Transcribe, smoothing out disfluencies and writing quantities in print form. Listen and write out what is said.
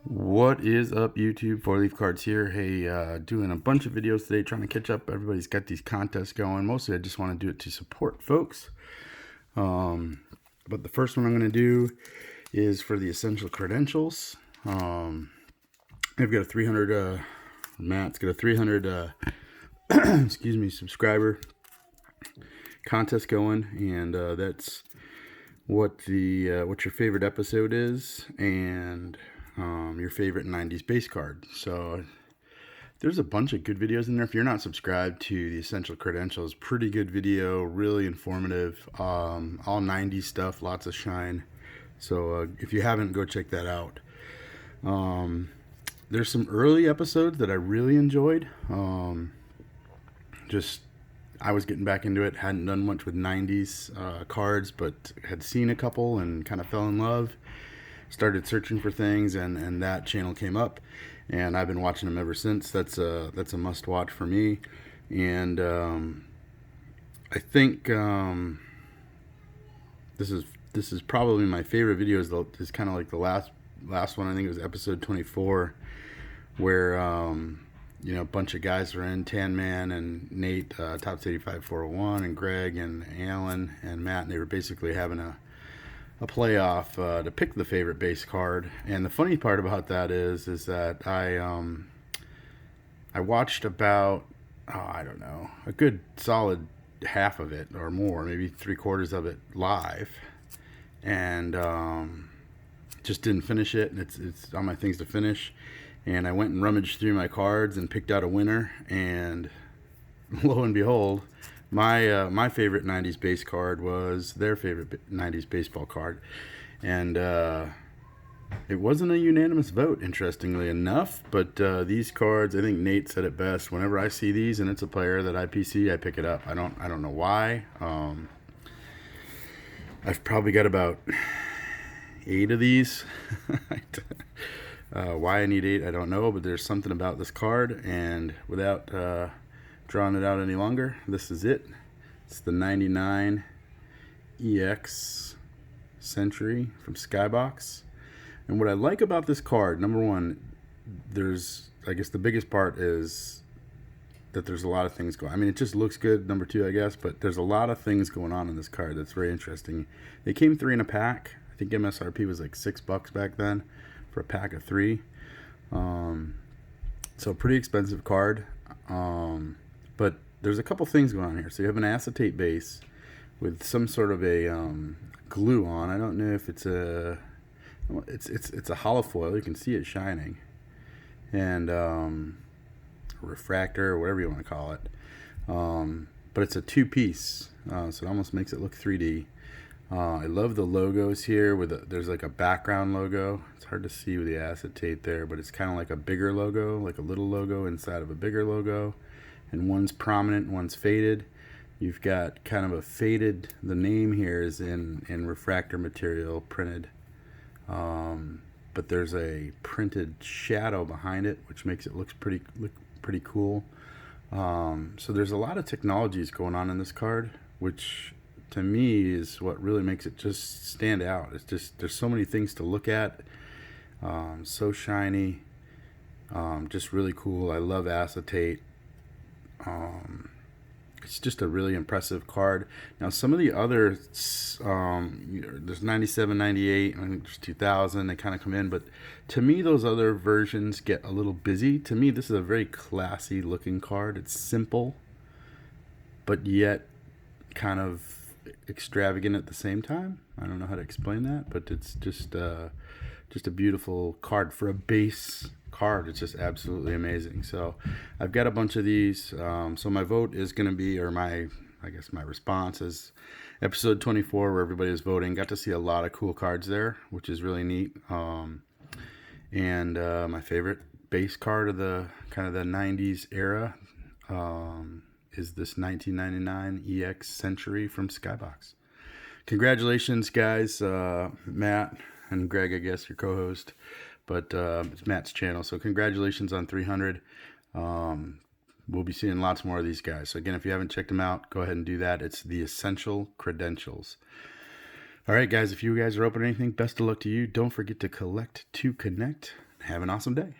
What is up, YouTube? Four Leaf Cards here. Hey, doing a bunch of videos today, trying to catch up. Everybody's got these contests going. Mostly I just want to do it to support folks. But the first one I'm going to do is for the Essential Credentials. I've got a 300, Matt's got a 300, excuse me, subscriber contest going. And that's what your favorite episode is, and your favorite 90s base card. So there's a bunch of good videos in there. If you're not subscribed to the Essential Credentials, pretty good video, really informative, all 90s stuff, lots of shine. So if you haven't, go check that out. There's some early episodes that I really enjoyed. I was getting back into it, hadn't done much with 90s cards, but had seen a couple and kind of fell in love. Started searching for things, and that channel came up, and I've been watching them ever since. That's a must watch for me. And I think this is probably my favorite video. Is kind of like the last one. I think it was episode 24, where a bunch of guys were in, Tan Man and Nate, Tops 85 401, and Greg and Alan and Matt, and they were basically having a playoff to pick the favorite base card. And the funny part about that is that I watched about I don't know, a good solid half of it or more, maybe 3/4 of it live, and just didn't finish it. And it's on my things to finish. And I went and rummaged through my cards and picked out a winner, and lo and behold, my favorite 90s base card was their favorite 90s baseball card. And it wasn't a unanimous vote, interestingly enough, but these cards, I think Nate said it best: whenever I see these and it's a player that I PC, I pick it up. I don't know why. I've probably got about 8 of these. Why I need 8, I don't know, but there's something about this card. And without drawing it out any longer, this is it. It's the 99 EX Century from Skybox. And what I like about this card, number one, I guess the biggest part is that there's a lot of things going on. I mean, it just looks good, number 2, I guess, but there's a lot of things going on in this card that's very interesting. They came 3 in a pack. I think MSRP was like $6 back then for a pack of 3. So pretty expensive card. But there's a couple things going on here. So you have an acetate base with some sort of a glue on. I don't know if it's a hollow foil. You can see it shining, and a refractor or whatever you want to call it. But it's a 2-piece, so it almost makes it look 3D. I love the logos here. There's like a background logo. It's hard to see with the acetate there, but it's kind of like a bigger logo, like a little logo inside of a bigger logo. And one's prominent, one's faded. You've got kind of a faded, the name here is in refractor material printed. But there's a printed shadow behind it, which makes it look pretty cool. So there's a lot of technologies going on in this card, which to me is what really makes it just stand out. It's just, there's so many things to look at. So shiny, just really cool. I love acetate. It's just a really impressive card. Now, some of the other, there's 97, 98, I think there's 2000, they kind of come in, but to me, those other versions get a little busy. To me, this is a very classy looking card. It's simple, but yet kind of extravagant at the same time. I don't know how to explain that, but it's just a beautiful card for a base card. It's just absolutely amazing. So I've got a bunch of these. So my vote is going to be, or my response is episode 24, where everybody is voting. Got to see a lot of cool cards there, which is really neat. And my favorite base card of the kind of the 90s era is this 1999 EX Century from Skybox. Congratulations, guys. Matt and Greg, I guess, your co-host. But it's Matt's channel, so congratulations on 300. We'll be seeing lots more of these guys. So again, if you haven't checked them out, go ahead and do that. It's the Essential Credentials. All right, guys, if you guys are open to anything, best of luck to you. Don't forget to collect to connect. Have an awesome day.